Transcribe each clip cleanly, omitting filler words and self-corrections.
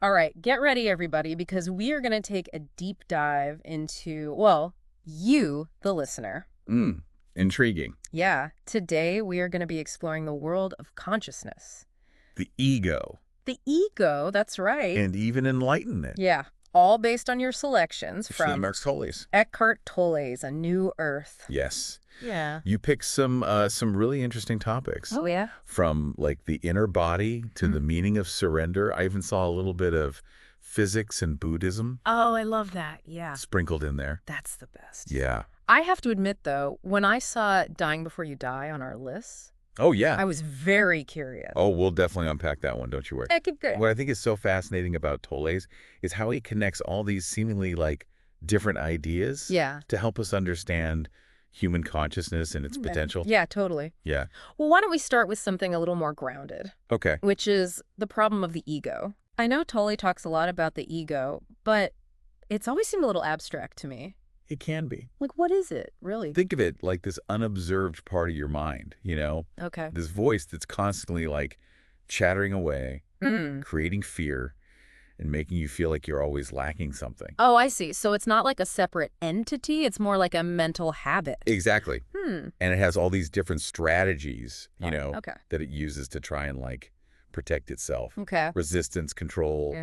All right, get ready, everybody, because we are going to take a deep dive into, well, you, the listener. Mm, intriguing. Yeah, today we are going to be exploring the world of consciousness. The ego. The ego, that's right. And even enlightenment. Yeah, all based on your selections From from Eckhart Eckhart Tolle's A New Earth. Yes. Yeah. You picked some really interesting topics. Oh, yeah? From like the inner body to the meaning of surrender. I even saw a little bit of physics and Buddhism Oh, I love that. Yeah. sprinkled in there. That's the best. Yeah. I have to admit, though, when I saw Dying Before You Die on our list, Oh, yeah. I was very curious. Oh, we'll definitely unpack that one, don't you worry. Keep going. What I think is so fascinating about Tolle's is how he connects all these seemingly like different ideas Yeah. to help us understand human consciousness and its potential. Yeah, totally. Yeah. Well, why don't we start with something a little more grounded, Okay. which is the problem of the ego. I know Tolle talks a lot about the ego, but it's always seemed a little abstract to me. It can be. Like, what is it, really? Think of it like this unobserved part of your mind, you know? Okay. This voice that's constantly like chattering away, creating fear, and making you feel like you're always lacking something. Oh, I see. So it's not like a separate entity. It's more like a mental habit. Exactly. And it has all these different strategies, you know, okay. that it uses to try and like protect itself. Okay. Resistance, control,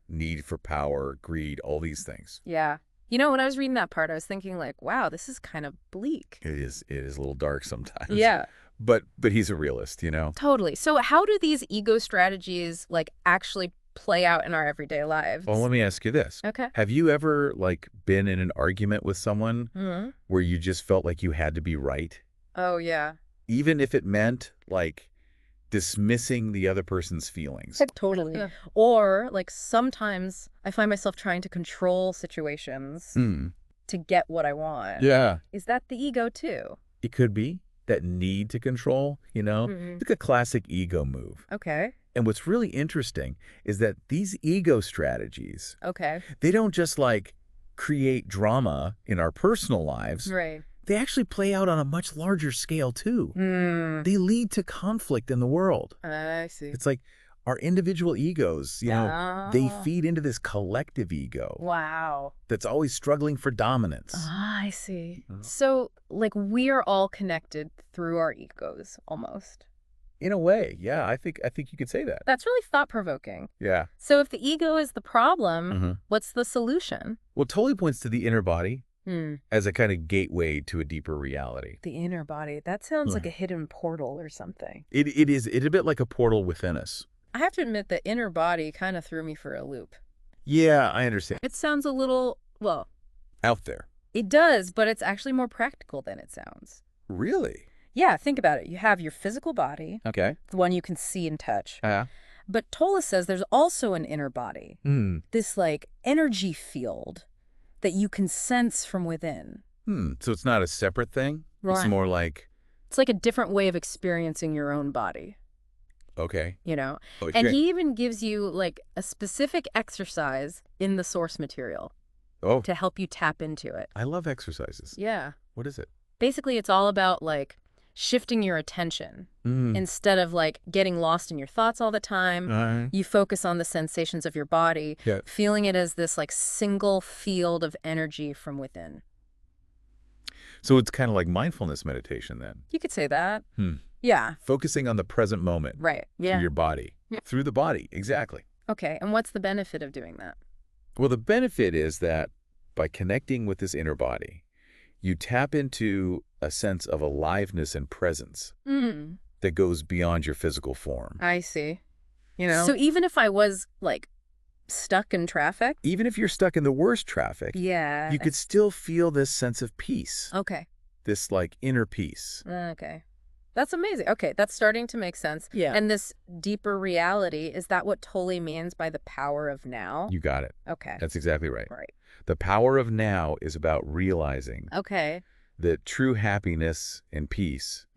need for power, greed, all these things. Yeah. You know, when I was reading that part, I was thinking like, wow, this is kind of bleak. It is a little dark sometimes. Yeah. But he's a realist, you know? Totally. So how do these ego strategies like actually play out in our everyday lives? Well, let me ask you this. Okay. Have you ever like been in an argument with someone where you just felt like you had to be right? Oh, yeah. Even if it meant like dismissing the other person's feelings. Totally. Yeah. Or like sometimes I find myself trying to control situations to get what I want. Yeah. Is that the ego too? It could be that need to control, you know? Like a classic ego move. Okay. And what's really interesting is that these ego strategies, Okay. they don't just like create drama in our personal lives. Right. They actually play out on a much larger scale too. They lead to conflict in the world. I see. It's like our individual egos, you know, they feed into this collective ego Wow. that's always struggling for dominance. I see. So like we are all connected through our egos almost. In a way, yeah, I think you could say that. That's really thought-provoking. Yeah. So if the ego is the problem, what's the solution? Well, Tolle points to the inner body as a kind of gateway to a deeper reality. The inner body. That sounds like a hidden portal or something. It's a bit like a portal within us. I have to admit the inner body kind of threw me for a loop. Yeah, I understand. It sounds a little, well, Out there. it does, but it's actually more practical than it sounds. Really? Yeah, think about it. You have your physical body, Okay. the one you can see and touch. Yeah. But Tolle says there's also an inner body, this like energy field that you can sense from within. So it's not a separate thing? It's Right. more like, It's like a different way of experiencing your own body, okay. you know? Oh, And okay. he even gives you like a specific exercise in the source material Oh, to help you tap into it. I love exercises. Yeah. What is it? Basically, it's all about like shifting your attention. Instead of like getting lost in your thoughts all the time, you focus on the sensations of your body, Yeah. feeling it as this like single field of energy from within. So it's kind of like mindfulness meditation then. You could say that. Yeah. Focusing on the present moment Right. through Yeah. your body. Yeah. Through the body, exactly. Okay. And what's the benefit of doing that? Well, the benefit is that by connecting with this inner body, you tap into a sense of aliveness and presence that goes beyond your physical form. I see. You know? So even if I was like stuck in traffic? Even if you're stuck in the worst traffic, Yeah. you could still feel this sense of peace, Okay. this like inner peace. Okay. That's amazing. Okay, that's starting to make sense. Yeah. And this deeper reality, is that what Tolle means by the power of now? You got it. Okay. That's exactly right. Right. The power of now is about realizing Okay. that true happiness and peace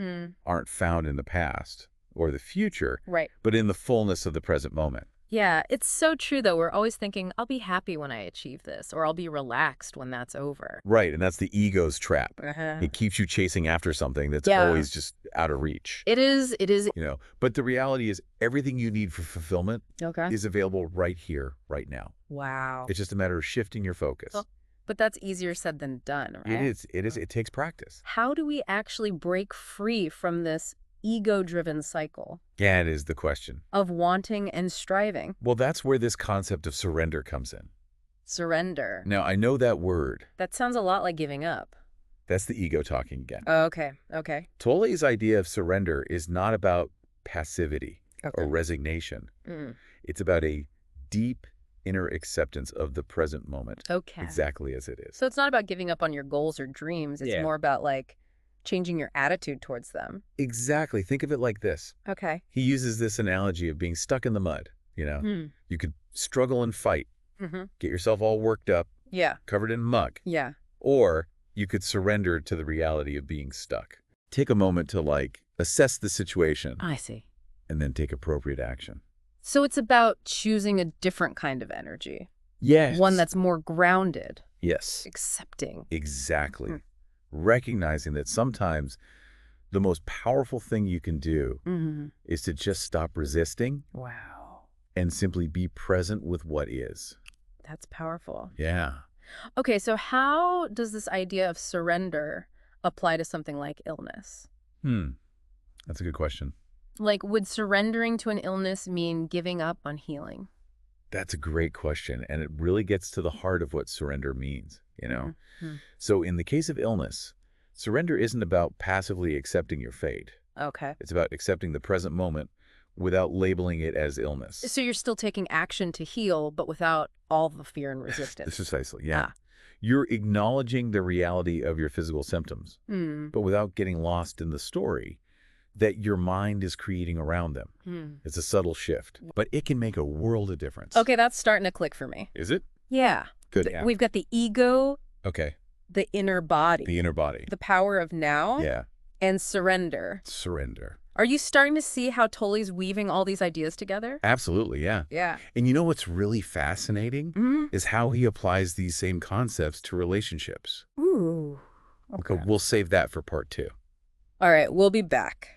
aren't found in the past or the future, Right. but in the fullness of the present moment. Yeah, it's so true, though. We're always thinking, I'll be happy when I achieve this, or I'll be relaxed when that's over. Right, and that's the ego's trap. Uh-huh. It keeps you chasing after something that's Yeah. always just out of reach. It is. But the reality is everything you need for fulfillment Okay. is available right here, right now. Wow. It's just a matter of shifting your focus. Well, but that's easier said than done, right? It is. It takes practice. How do we actually break free from this ego-driven cycle Yeah, it is the question. of wanting and striving? Well, that's where this concept of surrender comes in. Surrender. Now, I know that word. That sounds a lot like giving up. That's the ego talking again. Oh, okay. Tolle's idea of surrender is not about passivity Okay. or resignation. Mm. It's about a deep inner acceptance of the present moment. Okay. Exactly as it is. So it's not about giving up on your goals or dreams. It's more about, like, changing your attitude towards them. Exactly. Think of it like this. Okay. He uses this analogy of being stuck in the mud. You could struggle and fight, Mm-hmm. get yourself all worked up, Yeah. covered in muck, Yeah. or you could surrender to the reality of being stuck. Take a moment to, like, assess the situation I see. and then take appropriate action. So it's about choosing a different kind of energy. Yes. One that's more grounded, Yes. accepting. Exactly. Mm. Recognizing that sometimes the most powerful thing you can do Mm-hmm. is to just stop resisting Wow. and simply be present with what is. That's powerful. Yeah. Okay, so how does this idea of surrender apply to something like illness? That's a good question. Like, would surrendering to an illness mean giving up on healing? That's a great question, and it really gets to the heart of what surrender means, Mm-hmm. So in the case of illness, surrender isn't about passively accepting your fate. Okay. It's about accepting the present moment without labeling it as illness. So you're still taking action to heal, but without all the fear and resistance. Precisely, yeah. You're acknowledging the reality of your physical symptoms, but without getting lost in the story that your mind is creating around them. It's a subtle shift, but it can make a world of difference. Okay, that's starting to click for me. Is it? Yeah. Good. We've got the ego, Okay. the inner body, The inner body. the power of now, Yeah. and surrender. Surrender. Are you starting to see how Tolle's weaving all these ideas together? Absolutely, yeah. Yeah. And you know what's really fascinating is how he applies these same concepts to relationships. Ooh. Okay. We'll save that for part 2. All right, we'll be back.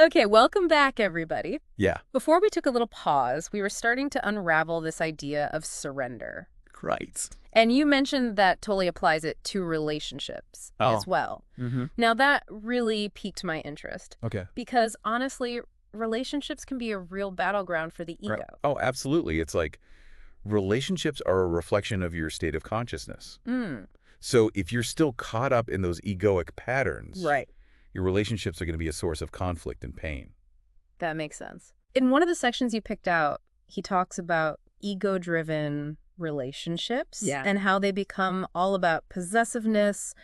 Okay, welcome back, everybody. Yeah. Before we took a little pause, we were starting to unravel this idea of surrender. Right. And you mentioned that Tolle applies it to relationships as well. Now, that really piqued my interest. Okay. Because honestly, relationships can be a real battleground for the ego. Right. Oh, absolutely. It's like relationships are a reflection of your state of consciousness. So if you're still caught up in those egoic patterns, Right. your relationships are going to be a source of conflict and pain. That makes sense. In one of the sections you picked out, he talks about ego-driven relationships and how they become all about possessiveness,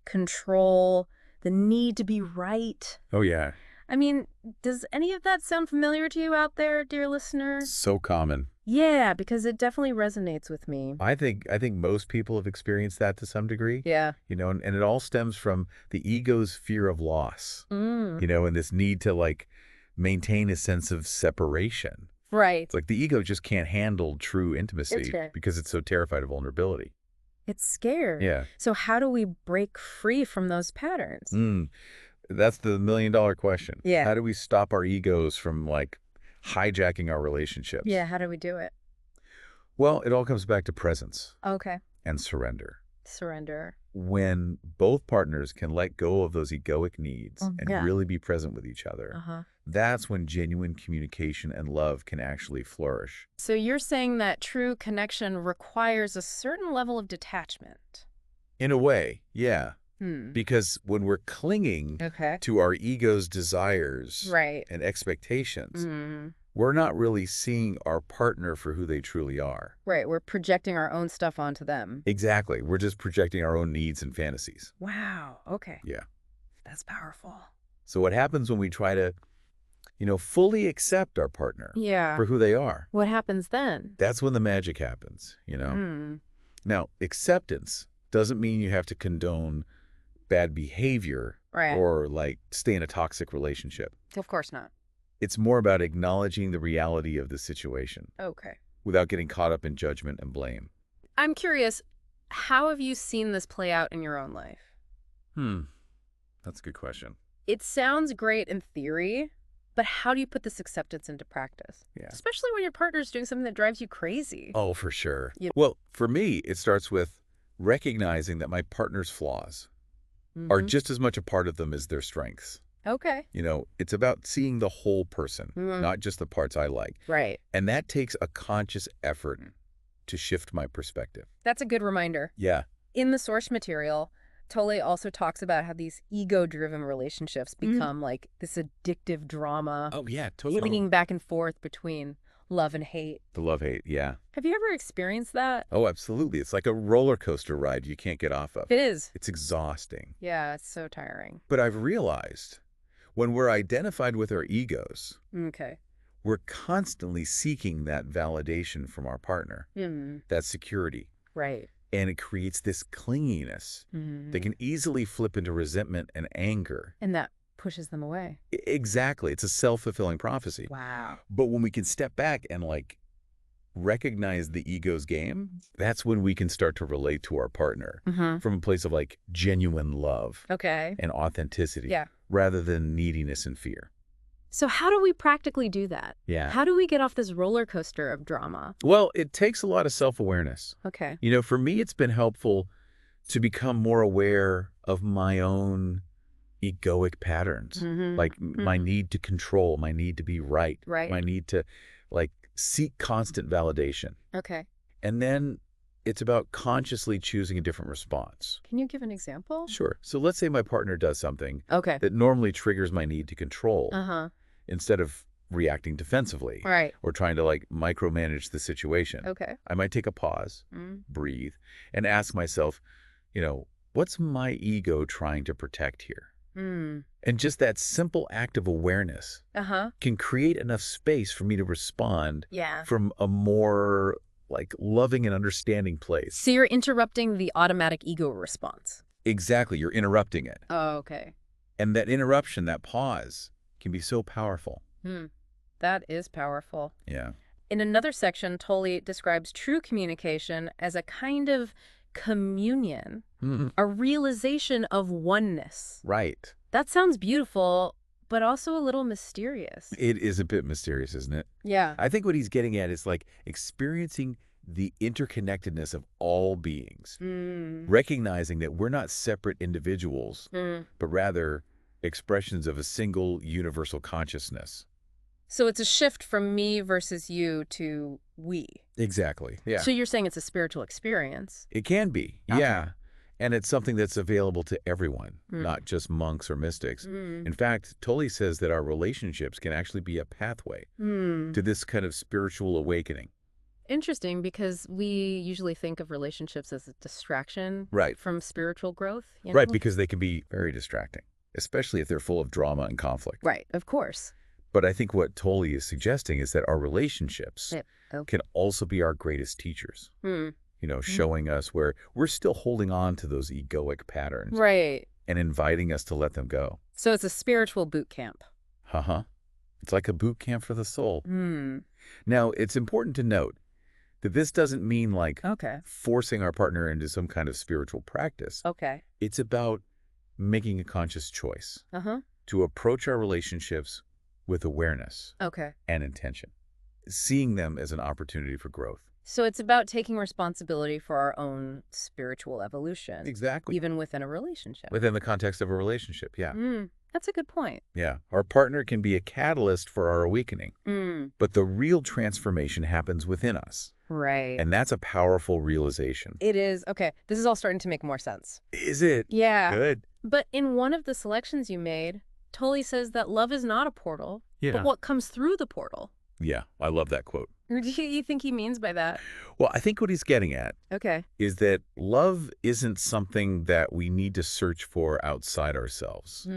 control, the need to be right. Oh, yeah. I mean, does any of that sound familiar to you out there, dear listener? So common. Yeah, because it definitely resonates with me. I think most people have experienced that to some degree. Yeah. And it all stems from the ego's fear of loss. And this need to, like, maintain a sense of separation. Right. It's like the ego just can't handle true intimacy because it's so terrified of vulnerability. It's scared. Yeah. So how do we break free from those patterns? That's the $1,000,000 question. Yeah. How do we stop our egos from, like, hijacking our relationships? Yeah, how do we do it? Well, it all comes back to presence Okay. and surrender. Surrender. When both partners can let go of those egoic needs and really be present with each other, that's when genuine communication and love can actually flourish. So you're saying that true connection requires a certain level of detachment. In a way, yeah. Because when we're clinging to our ego's desires and expectations, we're not really seeing our partner for who they truly are. Right. We're projecting our own stuff onto them. Exactly. We're just projecting our own needs and fantasies. Wow. Okay. Yeah. That's powerful. So what happens when we try to, fully accept our partner for who they are? What happens then? That's when the magic happens, Now, acceptance doesn't mean you have to condone bad behavior or, like, stay in a toxic relationship. Of course not. It's more about acknowledging the reality of the situation Okay. without getting caught up in judgment and blame. I'm curious, how have you seen this play out in your own life? That's a good question. It sounds great in theory, but how do you put this acceptance into practice? Yeah. Especially when your partner's doing something that drives you crazy. Oh, for sure. Yeah. Well, for me, it starts with recognizing that my partner's flaws are just as much a part of them as their strengths. Okay. It's about seeing the whole person, not just the parts I like. Right. And that takes a conscious effort to shift my perspective. That's a good reminder. Yeah. In the source material, Tolle also talks about how these ego-driven relationships become like this addictive drama. Oh, yeah, totally. Swinging back and forth between love and hate. The love-hate, yeah. Have you ever experienced that? Oh, absolutely. It's like a roller coaster ride you can't get off of. It is. It's exhausting. Yeah, it's so tiring. But I've realized when we're identified with our egos, Okay. we're constantly seeking that validation from our partner, that security. Right. And it creates this clinginess that can easily flip into resentment and anger. And that pushes them away. Exactly. It's a self-fulfilling prophecy. Wow. But when we can step back and recognize the ego's game, that's when we can start to relate to our partner from a place of genuine love and authenticity rather than neediness and fear. So how do we practically do that? Yeah. How do we get off this roller coaster of drama? Well, it takes a lot of self-awareness. Okay. For me, it's been helpful to become more aware of my own egoic patterns, my need to control, my need to be right, my need to seek constant validation. Okay. And then it's about consciously choosing a different response. Can you give an example? Sure. So let's say my partner does something that normally triggers my need to control instead of reacting defensively or trying to micromanage the situation. Okay. I might take a pause, breathe, and ask myself, what's my ego trying to protect here? And just that simple act of awareness can create enough space for me to respond from a more loving and understanding place. So you're interrupting the automatic ego response. Exactly. You're interrupting it. Oh, okay. And that interruption, that pause, can be so powerful. That is powerful. Yeah. In another section, Tolle describes true communication as a kind of communion, a realization of oneness. Right. That sounds beautiful, but also a little mysterious. It is a bit mysterious, isn't it? Yeah. I think what he's getting at is experiencing the interconnectedness of all beings, recognizing that we're not separate individuals, but rather expressions of a single universal consciousness. So it's a shift from me versus you to we. Exactly. Yeah. So you're saying it's a spiritual experience. It can be. Yeah. And it's something that's available to everyone, not just monks or mystics. In fact, Tolle says that our relationships can actually be a pathway to this kind of spiritual awakening. Interesting, because we usually think of relationships as a distraction from spiritual growth. Right, because they can be very distracting, especially if they're full of drama and conflict. Right, of course. But I think what Tolle is suggesting is that our relationships can also be our greatest teachers. Showing us where we're still holding on to those egoic patterns. Right. And inviting us to let them go. So it's a spiritual boot camp. It's like a boot camp for the soul. Now, it's important to note that this doesn't mean forcing our partner into some kind of spiritual practice. It's about making a conscious choice to approach our relationships with awareness and intention, seeing them as an opportunity for growth. So it's about taking responsibility for our own spiritual evolution. Exactly. Even within a relationship. Within the context of a relationship, yeah. That's a good point. Yeah. Our partner can be a catalyst for our awakening, but the real transformation happens within us. Right. And that's a powerful realization. It is. Okay. This is all starting to make more sense. Is it? Yeah. Good. But in one of the selections you made, Tolle says that love is not a portal, but what comes through the portal. Yeah, I love that quote. What do you think he means by that? Well, I think what he's getting at is that love isn't something that we need to search for outside ourselves.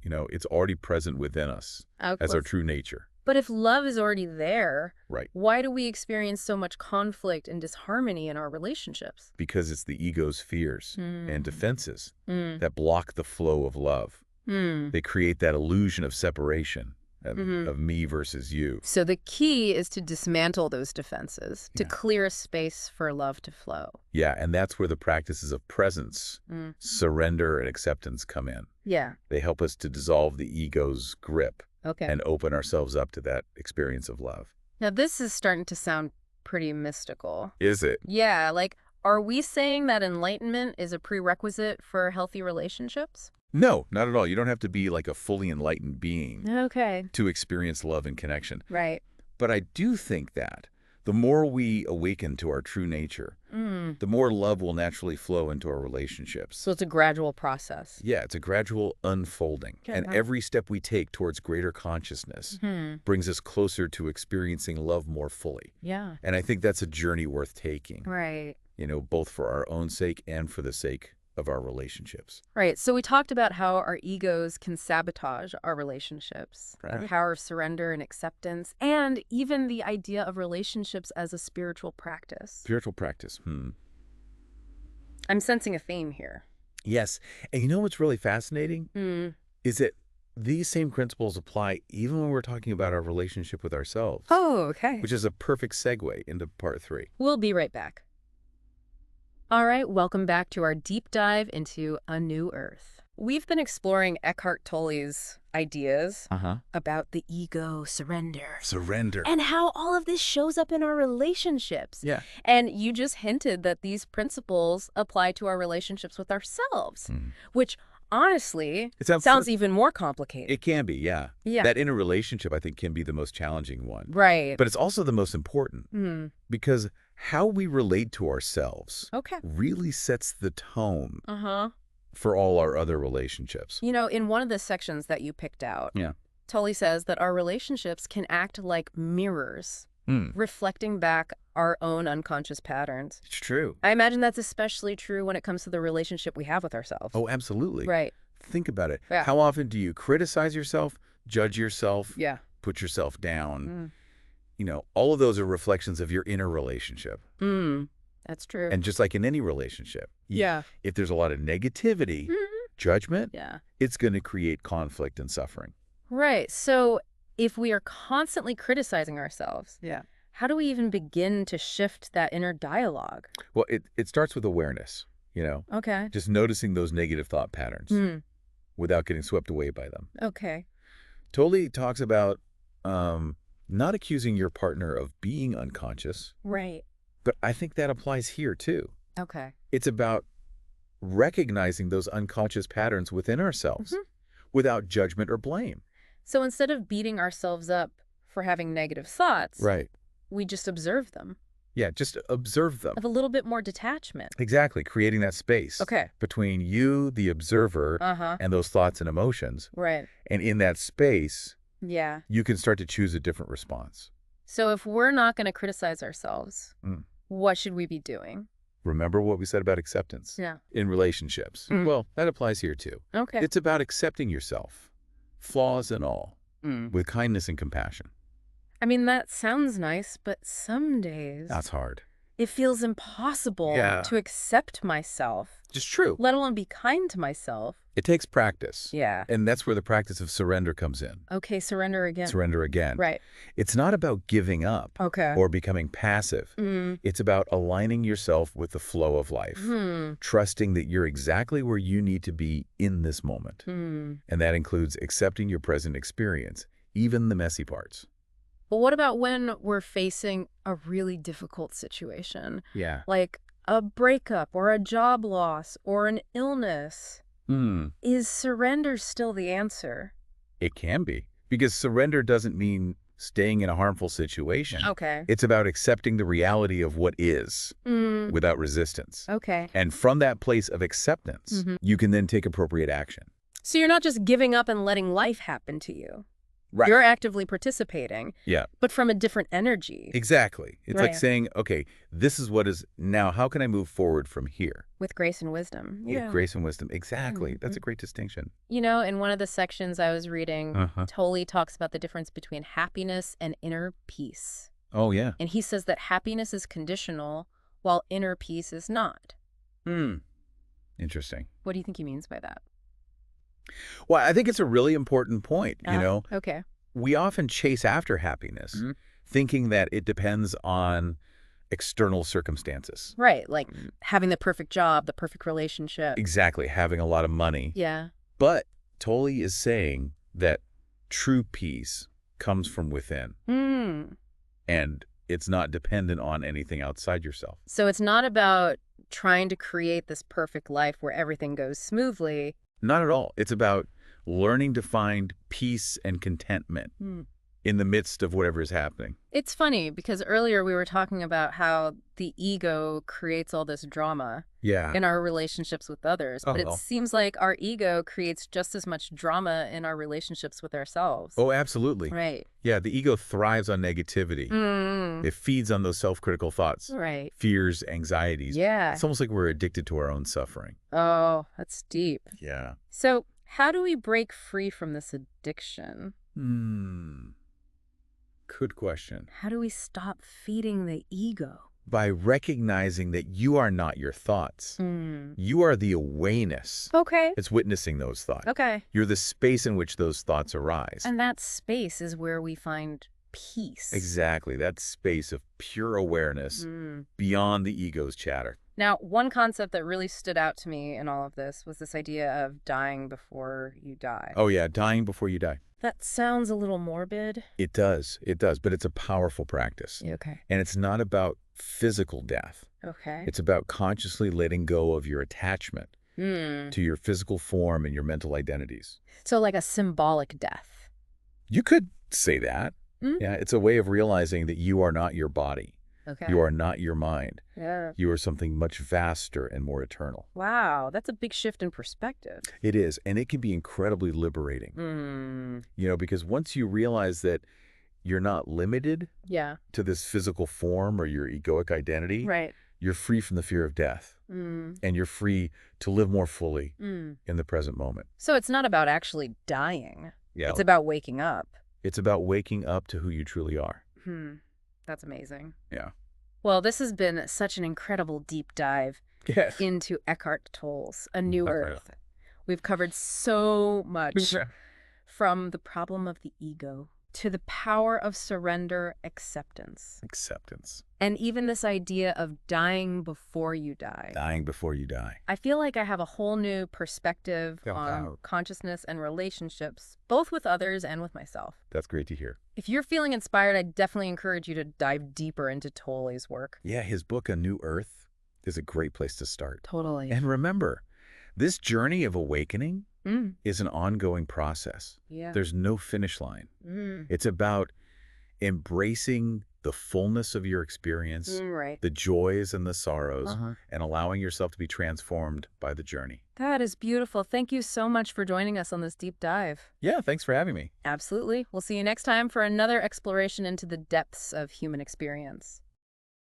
It's already present within us as our true nature. But if love is already there, right, why do we experience so much conflict and disharmony in our relationships? Because it's the ego's fears and defenses that block the flow of love. They create that illusion of separation of me versus you. So the key is to dismantle those defenses, to clear a space for love to flow. Yeah, and that's where the practices of presence, surrender, and acceptance come in. Yeah. They help us to dissolve the ego's grip and open ourselves up to that experience of love. Now, this is starting to sound pretty mystical. Is it? Yeah, like, are we saying that enlightenment is a prerequisite for healthy relationships? No, not at all. You don't have to be like a fully enlightened being to experience love and connection. Right. But I do think that the more we awaken to our true nature, the more love will naturally flow into our relationships. So it's a gradual process. Yeah, it's a gradual unfolding. And every step we take towards greater consciousness brings us closer to experiencing love more fully. Yeah. And I think that's a journey worth taking. Right. You know, both for our own sake and for the sake of our relationships. Right. So we talked about how our egos can sabotage our relationships, the power of surrender and acceptance, and even the idea of relationships as a spiritual practice. Spiritual practice. I'm sensing a theme here. Yes. And you know what's really fascinating? Is that these same principles apply even when we're talking about our relationship with ourselves. Oh, okay. Which is a perfect segue into part 3. We'll be right back. All right, welcome back to our deep dive into A New Earth. We've been exploring Eckhart Tolle's ideas about the ego, surrender, and how all of this shows up in our relationships. Yeah. And you just hinted that these principles apply to our relationships with ourselves, which honestly sounds even more complicated. It can be, yeah. That inner relationship, I think, can be the most challenging one. Right. But it's also the most important because how we relate to ourselves really sets the tone for all our other relationships. You know, in one of the sections that you picked out, Tolle says that our relationships can act like mirrors, reflecting back our own unconscious patterns. It's true. I imagine that's especially true when it comes to the relationship we have with ourselves. Oh, absolutely. Right. Think about it. How often do you criticize yourself, judge yourself, put yourself down? You know, all of those are reflections of your inner relationship. That's true. And just like in any relationship, if there's a lot of negativity, judgment, it's going to create conflict and suffering. Right. So if we are constantly criticizing ourselves, how do we even begin to shift that inner dialogue? Well, it starts with awareness, you know. Okay. Just noticing those negative thought patterns without getting swept away by them. Okay. Tolle talks about not accusing your partner of being unconscious. Right. But I think that applies here too. Okay. It's about recognizing those unconscious patterns within ourselves without judgment or blame. So instead of beating ourselves up for having negative thoughts, we just observe them. Yeah, just observe them. With a little bit more detachment. Exactly, creating that space between you, the observer, and those thoughts and emotions. Right. And in that space, you can start to choose a different response. So if we're not going to criticize ourselves, what should we be doing? Remember what we said about acceptance in relationships. Well, that applies here too. Okay. It's about accepting yourself, flaws and all, with kindness and compassion. I mean, that sounds nice, but some days That's hard. It feels impossible to accept myself. Just true. Let alone be kind to myself. It takes practice. Yeah. And that's where the practice of surrender comes in. Okay, surrender again. Surrender again. Right. It's not about giving up or becoming passive. It's about aligning yourself with the flow of life, trusting that you're exactly where you need to be in this moment. And that includes accepting your present experience, even the messy parts. But what about when we're facing a really difficult situation? Yeah. Like a breakup or a job loss or an illness. Is surrender still the answer? It can be. Because surrender doesn't mean staying in a harmful situation. Okay. It's about accepting the reality of what is without resistance. Okay. And from that place of acceptance, you can then take appropriate action. So you're not just giving up and letting life happen to you. Right. You're actively participating. Yeah. But from a different energy. Exactly. It's like saying, okay, this is what is now. How can I move forward from here? With grace and wisdom. Yeah. Grace and wisdom. Exactly. That's a great distinction. You know, in one of the sections I was reading, Tolle talks about the difference between happiness and inner peace. Oh, yeah. And he says that happiness is conditional while inner peace is not. Interesting. What do you think he means by that? Well, I think it's a really important point, you know. Okay. we often chase after happiness, thinking that it depends on external circumstances. Right, like having the perfect job, the perfect relationship. Exactly, having a lot of money. Yeah. But Tolle is saying that true peace comes from within. And it's not dependent on anything outside yourself. So it's not about trying to create this perfect life where everything goes smoothly. Not at all. It's about learning to find peace and contentment in the midst of whatever is happening. It's funny because earlier we were talking about how the ego creates all this drama in our relationships with others. But it seems like our ego creates just as much drama in our relationships with ourselves. Oh, absolutely. Right. Yeah, the ego thrives on negativity. It feeds on those self-critical thoughts, fears, anxieties. Yeah. It's almost like we're addicted to our own suffering. Oh, that's deep. Yeah. So how do we break free from this addiction? Good question. How do we stop feeding the ego? By recognizing that you are not your thoughts. You are the awareness that's witnessing those thoughts. You're the space in which those thoughts arise. And that space is where we find peace. Exactly. That space of pure awareness beyond the ego's chatter. Now, one concept that really stood out to me in all of this was this idea of dying before you die. Oh, yeah. Dying before you die. That sounds a little morbid. It does. It does. But it's a powerful practice. Okay. And it's not about physical death. Okay. It's about consciously letting go of your attachment to your physical form and your mental identities. So like a symbolic death. You could say that. Yeah. It's a way of realizing that you are not your body. You are not your mind. Yeah. You are something much vaster and more eternal. Wow, that's a big shift in perspective. It is, and it can be incredibly liberating. You know, because once you realize that you're not limited to this physical form or your egoic identity, you're free from the fear of death. And you're free to live more fully in the present moment. So it's not about actually dying. Yeah. It's about waking up. It's about waking up to who you truly are. That's amazing. Yeah. Well, this has been such an incredible deep dive into Eckhart Tolle's A New Earth. We've covered so much from the problem of the ego to the power of surrender, acceptance. And even this idea of dying before you die. Dying before you die. I feel like I have a whole new perspective on consciousness and relationships, both with others and with myself. That's great to hear. If you're feeling inspired, I definitely encourage you to dive deeper into Tolle's work. Yeah, his book, A New Earth, is a great place to start. Totally. And remember, this journey of awakening is an ongoing process. Yeah. There's no finish line. It's about embracing the fullness of your experience, the joys and the sorrows, and allowing yourself to be transformed by the journey. That is beautiful. Thank you so much for joining us on this deep dive. Yeah, thanks for having me. Absolutely. We'll see you next time for another exploration into the depths of human experience.